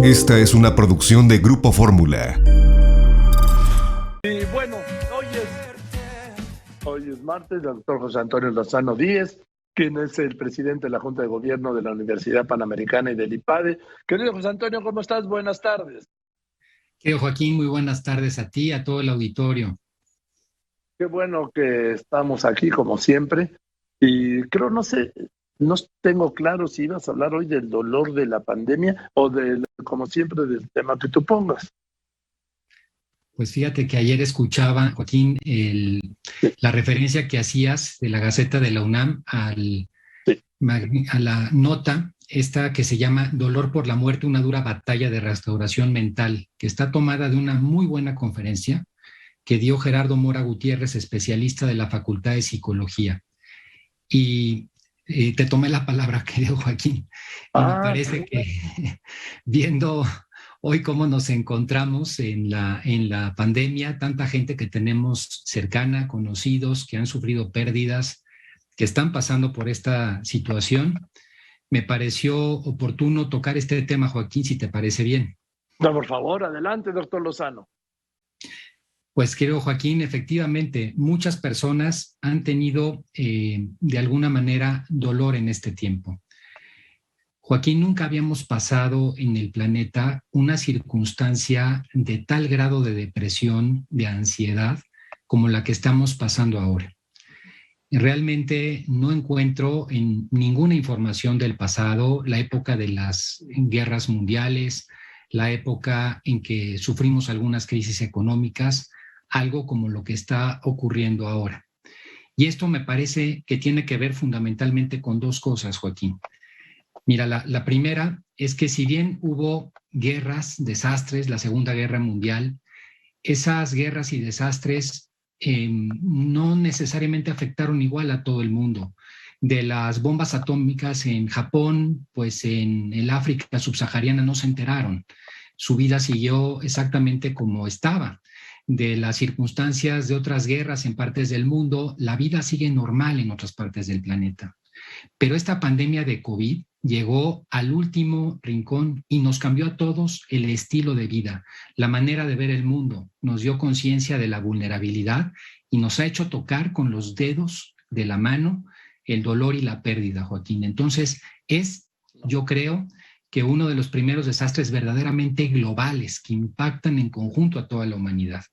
Esta es una producción de Grupo Fórmula. Y bueno, hoy es martes, el doctor José Antonio Lozano Díez, quien es el presidente de la Junta de Gobierno de la Universidad Panamericana y del IPADE. Querido José Antonio, ¿cómo estás? Buenas tardes. Querido Joaquín, muy buenas tardes a ti, a todo el auditorio. Qué bueno que estamos aquí, como siempre. Y creo, no tengo claro si ibas a hablar hoy del dolor de la pandemia o como siempre, del tema que tú pongas. Pues fíjate que ayer escuchaba, Joaquín, la referencia que hacías de la Gaceta de la UNAM a la nota esta que se llama Dolor por la muerte, una dura batalla de restauración mental, que está tomada de una muy buena conferencia que dio Gerardo Mora Gutiérrez, especialista de la Facultad de Psicología. Y te tomé la palabra, querido Joaquín, y me parece que viendo hoy cómo nos encontramos en la pandemia, tanta gente que tenemos cercana, conocidos, que han sufrido pérdidas, que están pasando por esta situación, me pareció oportuno tocar este tema, Joaquín, si te parece bien. No, por favor, adelante, doctor Lozano. Pues, querido Joaquín, efectivamente, muchas personas han tenido de alguna manera dolor en este tiempo. Joaquín, nunca habíamos pasado en el planeta una circunstancia de tal grado de depresión, de ansiedad, como la que estamos pasando ahora. Realmente no encuentro en ninguna información del pasado la época de las guerras mundiales, la época en que sufrimos algunas crisis económicas, algo como lo que está ocurriendo ahora. Y esto me parece que tiene que ver fundamentalmente con dos cosas, Joaquín. Mira, la primera es que si bien hubo guerras, desastres, la Segunda Guerra Mundial, esas guerras y desastres no necesariamente afectaron igual a todo el mundo. De las bombas atómicas en Japón, pues en el África subsahariana no se enteraron. Su vida siguió exactamente como estaba. De las circunstancias de otras guerras en partes del mundo, la vida sigue normal en otras partes del planeta. Pero esta pandemia de COVID llegó al último rincón y nos cambió a todos el estilo de vida, la manera de ver el mundo, nos dio conciencia de la vulnerabilidad y nos ha hecho tocar con los dedos de la mano el dolor y la pérdida, Joaquín. Entonces, yo creo que uno de los primeros desastres verdaderamente globales que impactan en conjunto a toda la humanidad.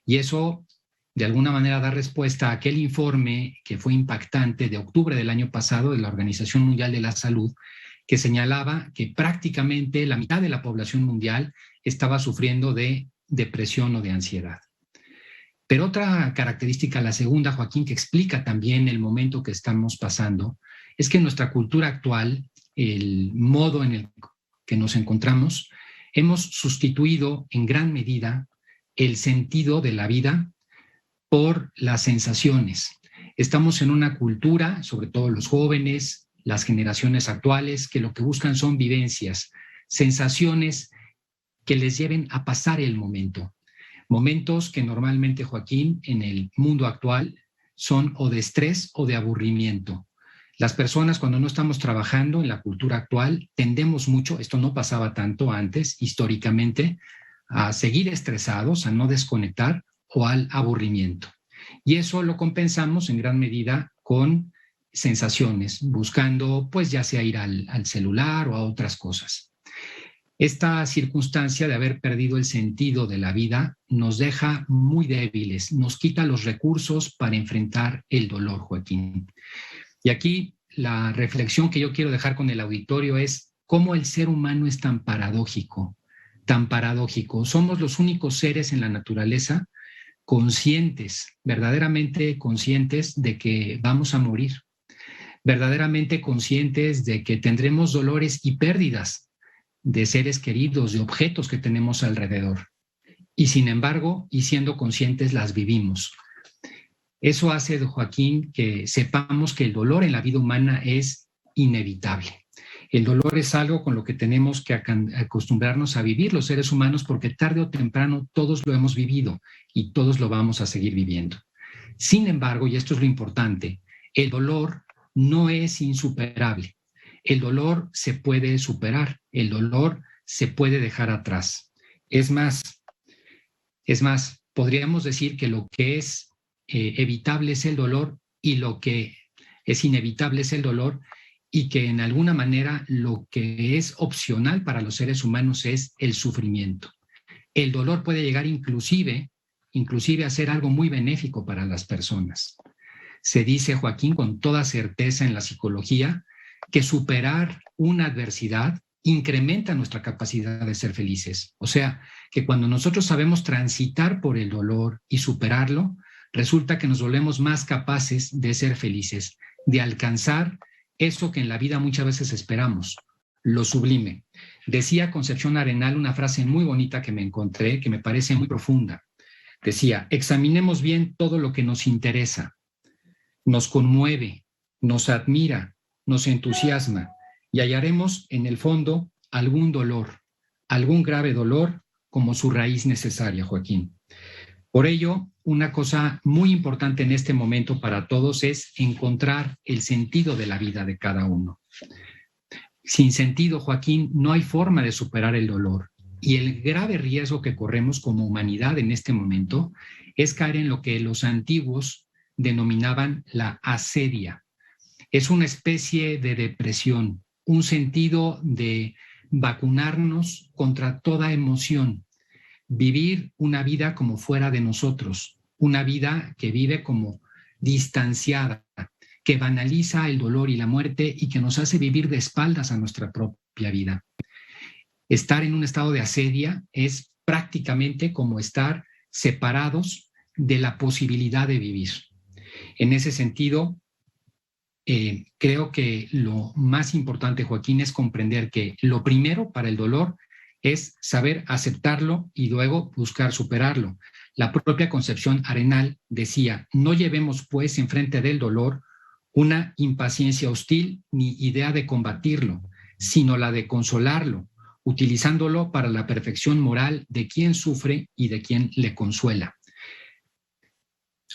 Y eso, de alguna manera, da respuesta a aquel informe que fue impactante de octubre del año pasado de la Organización Mundial de la Salud, que señalaba que prácticamente la mitad de la población mundial estaba sufriendo de depresión o de ansiedad. Pero otra característica, la segunda, Joaquín, que explica también el momento que estamos pasando, es que en nuestra cultura actual, el modo en el que nos encontramos, hemos sustituido en gran medida el sentido de la vida por las sensaciones. Estamos en una cultura, sobre todo los jóvenes, las generaciones actuales, que lo que buscan son vivencias, sensaciones que les lleven a pasar el momento. Momentos que normalmente, Joaquín, en el mundo actual son o de estrés o de aburrimiento. Las personas, cuando no estamos trabajando en la cultura actual, tendemos mucho, esto no pasaba tanto antes, históricamente, a seguir estresados, a no desconectar o al aburrimiento. Y eso lo compensamos en gran medida con sensaciones, buscando pues ya sea ir al celular o a otras cosas. Esta circunstancia de haber perdido el sentido de la vida nos deja muy débiles, nos quita los recursos para enfrentar el dolor, Joaquín. Y aquí la reflexión que yo quiero dejar con el auditorio es cómo el ser humano es tan paradójico, tan paradójico. Somos los únicos seres en la naturaleza conscientes, verdaderamente conscientes de que vamos a morir, verdaderamente conscientes de que tendremos dolores y pérdidas de seres queridos, de objetos que tenemos alrededor. Y sin embargo, y siendo conscientes, las vivimos. Eso hace, Joaquín, que sepamos que el dolor en la vida humana es inevitable. El dolor es algo con lo que tenemos que acostumbrarnos a vivir los seres humanos, porque tarde o temprano todos lo hemos vivido y todos lo vamos a seguir viviendo. Sin embargo, y esto es lo importante, el dolor no es insuperable. El dolor se puede superar, el dolor se puede dejar atrás. Es más, podríamos decir que lo que es evitable es el dolor y lo que es inevitable es el dolor, y que en alguna manera lo que es opcional para los seres humanos es el sufrimiento. El dolor puede llegar inclusive a ser algo muy benéfico para las personas. Se dice, Joaquín, con toda certeza en la psicología, que superar una adversidad incrementa nuestra capacidad de ser felices. O sea, que cuando nosotros sabemos transitar por el dolor y superarlo, resulta que nos volvemos más capaces de ser felices, de alcanzar eso que en la vida muchas veces esperamos, lo sublime. Decía Concepción Arenal una frase muy bonita que me encontré, que me parece muy profunda. Decía, examinemos bien todo lo que nos interesa, nos conmueve, nos admira, nos entusiasma, y hallaremos en el fondo algún dolor, algún grave dolor como su raíz necesaria, Joaquín. Por ello, una cosa muy importante en este momento para todos es encontrar el sentido de la vida de cada uno. Sin sentido, Joaquín, no hay forma de superar el dolor. Y el grave riesgo que corremos como humanidad en este momento es caer en lo que los antiguos denominaban la asedia. Es una especie de depresión, un sentido de vacunarnos contra toda emoción, vivir una vida como fuera de nosotros, una vida que vive como distanciada, que banaliza el dolor y la muerte y que nos hace vivir de espaldas a nuestra propia vida. Estar en un estado de asedia es prácticamente como estar separados de la posibilidad de vivir. En ese sentido, creo que lo más importante, Joaquín, es comprender que lo primero para el dolor es saber aceptarlo y luego buscar superarlo. La propia Concepción Arenal decía, no llevemos pues enfrente del dolor una impaciencia hostil ni idea de combatirlo, sino la de consolarlo, utilizándolo para la perfección moral de quien sufre y de quien le consuela.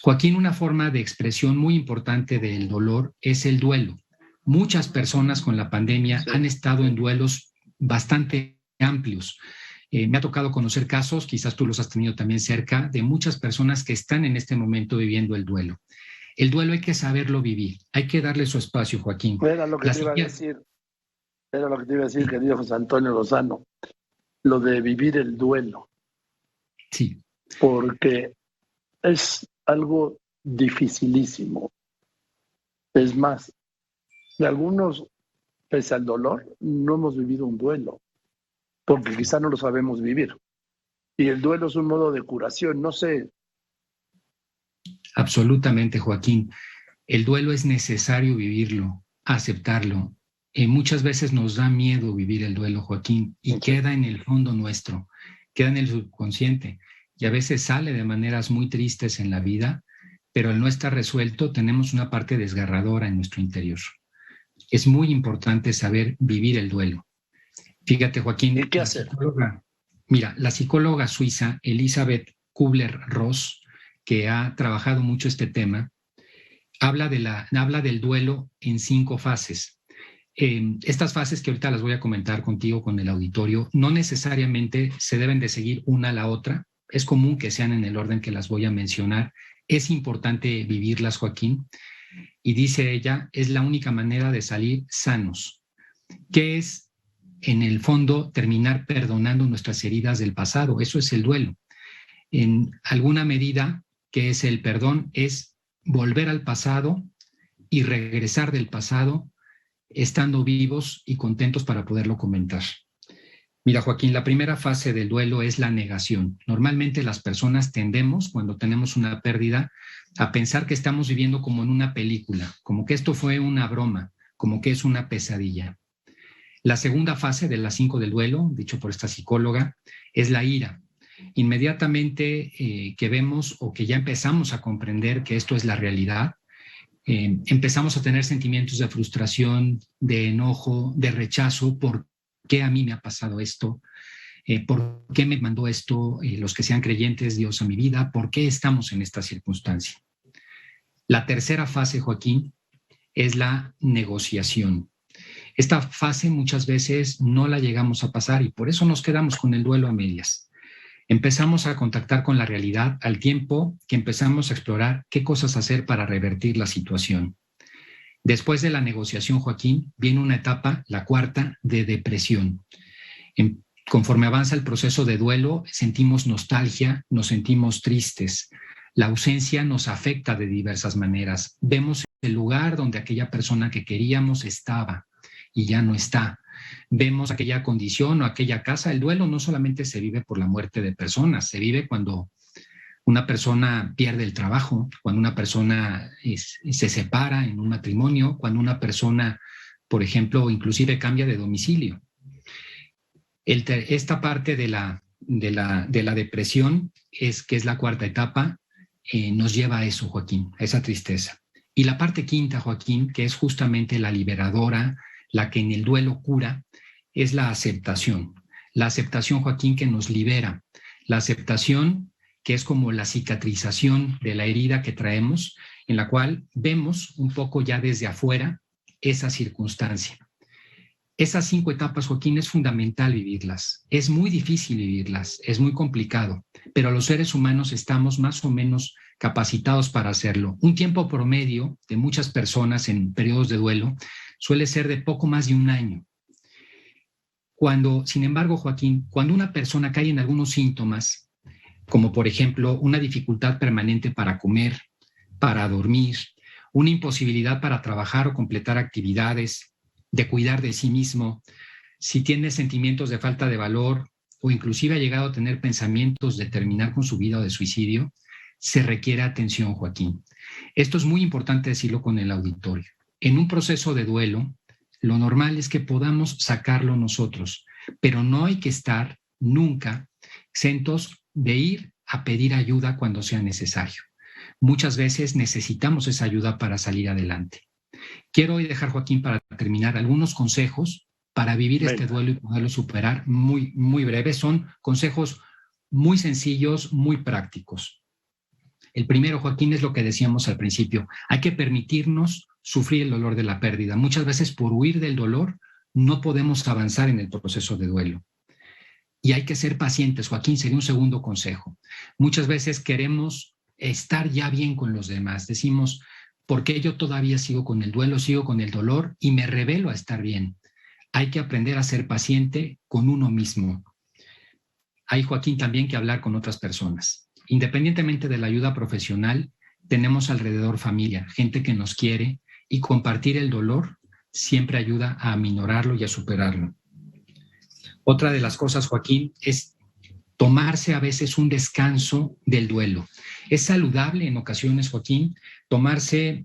Joaquín, una forma de expresión muy importante del dolor es el duelo. Muchas personas con la pandemia han estado en duelos bastante amplios. Me ha tocado conocer casos, quizás tú los has tenido también cerca, de muchas personas que están en este momento viviendo el duelo. El duelo hay que saberlo vivir, hay que darle su espacio, Joaquín. Era lo que te iba a decir, querido José Antonio Lozano, lo de vivir el duelo. Sí. Porque es algo dificilísimo. Es más, de algunos, pese al dolor, no hemos vivido un duelo, porque quizá no lo sabemos vivir. Y el duelo es un modo de curación, no sé. Absolutamente, Joaquín. El duelo es necesario vivirlo, aceptarlo. Muchas veces nos da miedo vivir el duelo, Joaquín, y queda en el fondo nuestro, queda en el subconsciente, y a veces sale de maneras muy tristes en la vida, pero al no estar resuelto tenemos una parte desgarradora en nuestro interior. Es muy importante saber vivir el duelo. Fíjate, Joaquín, ¿Y qué hacer? La psicóloga suiza Elisabeth Kubler-Ross, que ha trabajado mucho este tema, habla del duelo en 5 fases. Estas fases que ahorita las voy a comentar contigo, con el auditorio, no necesariamente se deben de seguir una a la otra. Es común que sean en el orden que las voy a mencionar. Es importante vivirlas, Joaquín. Y dice ella, es la única manera de salir sanos. ¿Qué es, en el fondo, terminar perdonando nuestras heridas del pasado? Eso es el duelo. En alguna medida, ¿qué es el perdón? Es volver al pasado y regresar del pasado estando vivos y contentos para poderlo comentar. Mira, Joaquín, la primera fase del duelo es la negación. Normalmente las personas tendemos, cuando tenemos una pérdida, a pensar que estamos viviendo como en una película, como que esto fue una broma, como que es una pesadilla. La segunda fase de las 5 del duelo, dicho por esta psicóloga, es la ira. Inmediatamente que vemos o que ya empezamos a comprender que esto es la realidad, empezamos a tener sentimientos de frustración, de enojo, de rechazo. ¿Por qué a mí me ha pasado esto? ¿Por qué me mandó esto los que sean creyentes, Dios, a mi vida? ¿Por qué estamos en esta circunstancia? La tercera fase, Joaquín, es la negociación. Esta fase muchas veces no la llegamos a pasar y por eso nos quedamos con el duelo a medias. Empezamos a contactar con la realidad al tiempo que empezamos a explorar qué cosas hacer para revertir la situación. Después de la negociación, Joaquín, viene una etapa, la cuarta, de depresión. Conforme avanza el proceso de duelo, sentimos nostalgia, nos sentimos tristes. La ausencia nos afecta de diversas maneras. Vemos el lugar donde aquella persona que queríamos estaba y ya no está. Vemos aquella condición o aquella casa. El duelo no solamente se vive por la muerte de personas, se vive cuando una persona pierde el trabajo, cuando una persona se separa en un matrimonio, cuando una persona, por ejemplo, inclusive cambia de domicilio. Esta parte de la depresión, que es la cuarta etapa, nos lleva a eso, Joaquín, a esa tristeza. Y la parte quinta, Joaquín, que es justamente la liberadora, la que en el duelo cura, es la aceptación. La aceptación, Joaquín, que nos libera. La aceptación que es como la cicatrización de la herida que traemos, en la cual vemos un poco ya desde afuera esa circunstancia. Esas 5 etapas, Joaquín, es fundamental vivirlas. Es muy difícil vivirlas, es muy complicado, pero los seres humanos estamos más o menos capacitados para hacerlo. Un tiempo promedio de muchas personas en periodos de duelo suele ser de poco más de un año. Sin embargo, Joaquín, cuando una persona cae en algunos síntomas, como por ejemplo una dificultad permanente para comer, para dormir, una imposibilidad para trabajar o completar actividades, de cuidar de sí mismo, si tiene sentimientos de falta de valor o inclusive ha llegado a tener pensamientos de terminar con su vida o de suicidio, se requiere atención, Joaquín. Esto es muy importante decirlo con el auditorio. En un proceso de duelo, lo normal es que podamos sacarlo nosotros, pero no hay que estar nunca exentos de ir a pedir ayuda cuando sea necesario. Muchas veces necesitamos esa ayuda para salir adelante. Quiero hoy dejar, Joaquín, para terminar, algunos consejos para vivir este duelo y poderlo superar muy, muy breves. Son consejos muy sencillos, muy prácticos. El primero, Joaquín, es lo que decíamos al principio. Hay que permitirnos sufrir el dolor de la pérdida. Muchas veces por huir del dolor no podemos avanzar en el proceso de duelo. Y hay que ser pacientes, Joaquín, sería un segundo consejo. Muchas veces queremos estar ya bien con los demás. Decimos, ¿por qué yo todavía sigo con el duelo, sigo con el dolor y me revelo a estar bien? Hay que aprender a ser paciente con uno mismo. Hay, Joaquín, también que hablar con otras personas. Independientemente de la ayuda profesional, tenemos alrededor familia, gente que nos quiere, y compartir el dolor siempre ayuda a aminorarlo y a superarlo. Otra de las cosas, Joaquín, es tomarse a veces un descanso del duelo. Es saludable en ocasiones, Joaquín, tomarse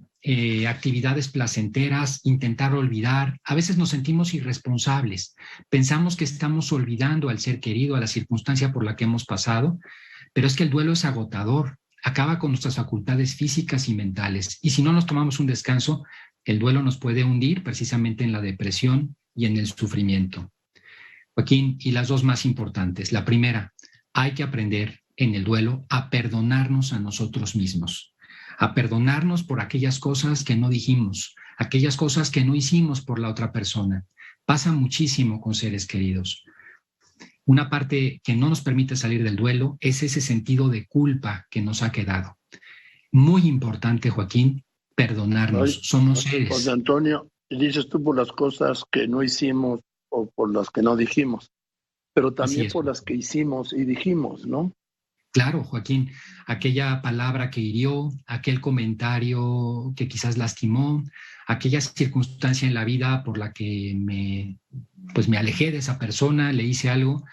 actividades placenteras, intentar olvidar. A veces nos sentimos irresponsables. Pensamos que estamos olvidando al ser querido, a la circunstancia por la que hemos pasado, pero es que el duelo es agotador, acaba con nuestras facultades físicas y mentales. Y si no nos tomamos un descanso, el duelo nos puede hundir precisamente en la depresión y en el sufrimiento. Joaquín, y las dos más importantes. La primera, hay que aprender en el duelo a perdonarnos a nosotros mismos, a perdonarnos por aquellas cosas que no dijimos, aquellas cosas que no hicimos por la otra persona. Pasa muchísimo con seres queridos. Una parte que no nos permite salir del duelo es ese sentido de culpa que nos ha quedado. Muy importante, Joaquín, perdonarnos. Somos seres. José Antonio, dices tú por las cosas que no hicimos o por las que no dijimos, pero también por las que hicimos y dijimos, ¿no? Claro, Joaquín, aquella palabra que hirió, aquel comentario que quizás lastimó, aquella circunstancia en la vida por la que me alejé de esa persona, le hice algo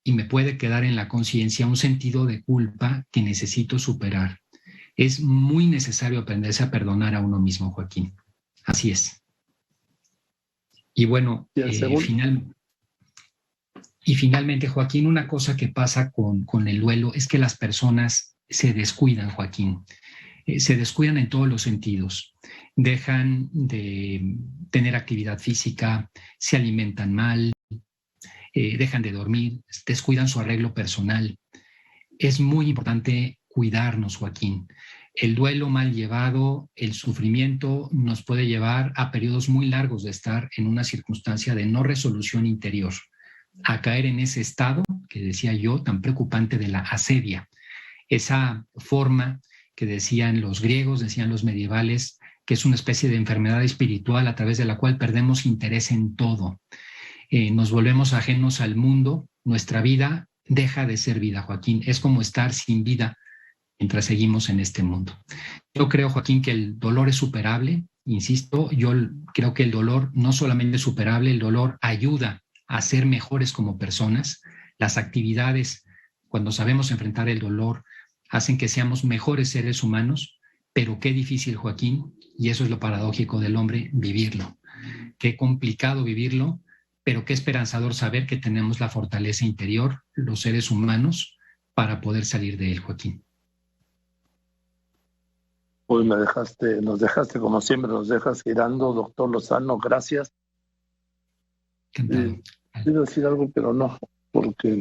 y me puede quedar en la conciencia un sentido de culpa que necesito superar. Es muy necesario aprenderse a perdonar a uno mismo, Joaquín. Así es. Y bueno, finalmente, Joaquín, una cosa que pasa con el duelo es que las personas se descuidan, Joaquín. Se descuidan en todos los sentidos. Dejan de tener actividad física, se alimentan mal, dejan de dormir, descuidan su arreglo personal. Es muy importante cuidarnos, Joaquín. El duelo mal llevado, el sufrimiento nos puede llevar a periodos muy largos de estar en una circunstancia de no resolución interior, a caer en ese estado que decía yo tan preocupante de la asedia, esa forma que decían los griegos, decían los medievales, que es una especie de enfermedad espiritual a través de la cual perdemos interés en todo. Nos volvemos ajenos al mundo, nuestra vida deja de ser vida, Joaquín. Es como estar sin vida mientras seguimos en este mundo. Yo creo, Joaquín, que el dolor es superable. Insisto, yo creo que el dolor no solamente es superable, el dolor ayuda a ser mejores como personas. Las actividades, cuando sabemos enfrentar el dolor, hacen que seamos mejores seres humanos, pero qué difícil, Joaquín, y eso es lo paradójico del hombre, vivirlo. Qué complicado vivirlo, pero qué esperanzador saber que tenemos la fortaleza interior, los seres humanos, para poder salir de él, Joaquín. Hoy nos dejaste como siempre, nos dejas girando, doctor Lozano, gracias. Quiero decir algo, pero no, porque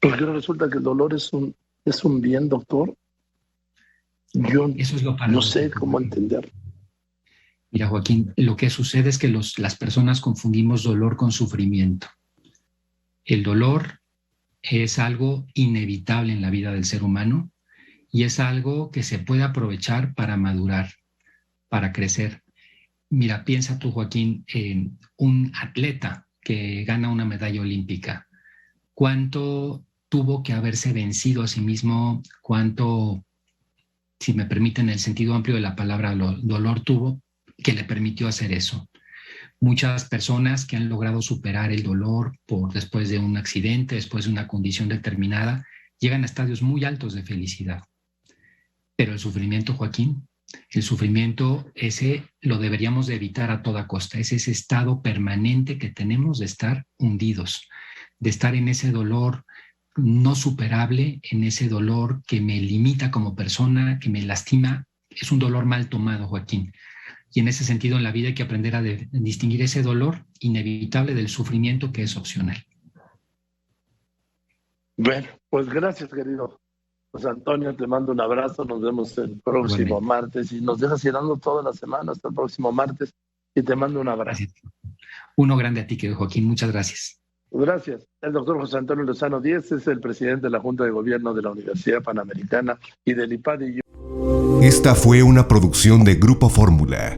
resulta que el dolor es un bien, doctor. Yo eso es lo no sé cómo entenderlo. Mira, Joaquín, lo que sucede es que las personas confundimos dolor con sufrimiento. El dolor es algo inevitable en la vida del ser humano y es algo que se puede aprovechar para madurar, para crecer. Mira, piensa tú, Joaquín, en un atleta que gana una medalla olímpica. ¿Cuánto tuvo que haberse vencido a sí mismo? ¿Cuánto, si me permiten el sentido amplio de la palabra, dolor tuvo que le permitió hacer eso? Muchas personas que han logrado superar el dolor después de un accidente, después de una condición determinada, llegan a estadios muy altos de felicidad. Pero el sufrimiento, Joaquín, el sufrimiento ese lo deberíamos de evitar a toda costa. Es ese estado permanente que tenemos de estar hundidos, de estar en ese dolor no superable, en ese dolor que me limita como persona, que me lastima. Es un dolor mal tomado, Joaquín. Y en ese sentido, en la vida hay que aprender a distinguir ese dolor inevitable del sufrimiento que es opcional. Bueno, pues gracias, querido José Antonio. Te mando un abrazo. Nos vemos el próximo martes. Y nos dejas llenando toda la semana hasta el próximo martes. Y te mando un abrazo. Gracias. Uno grande a ti, querido Joaquín. Muchas gracias. Gracias. El doctor José Antonio Lozano Díez es el presidente de la Junta de Gobierno de la Universidad Panamericana y del IPAD. Esta fue una producción de Grupo Fórmula.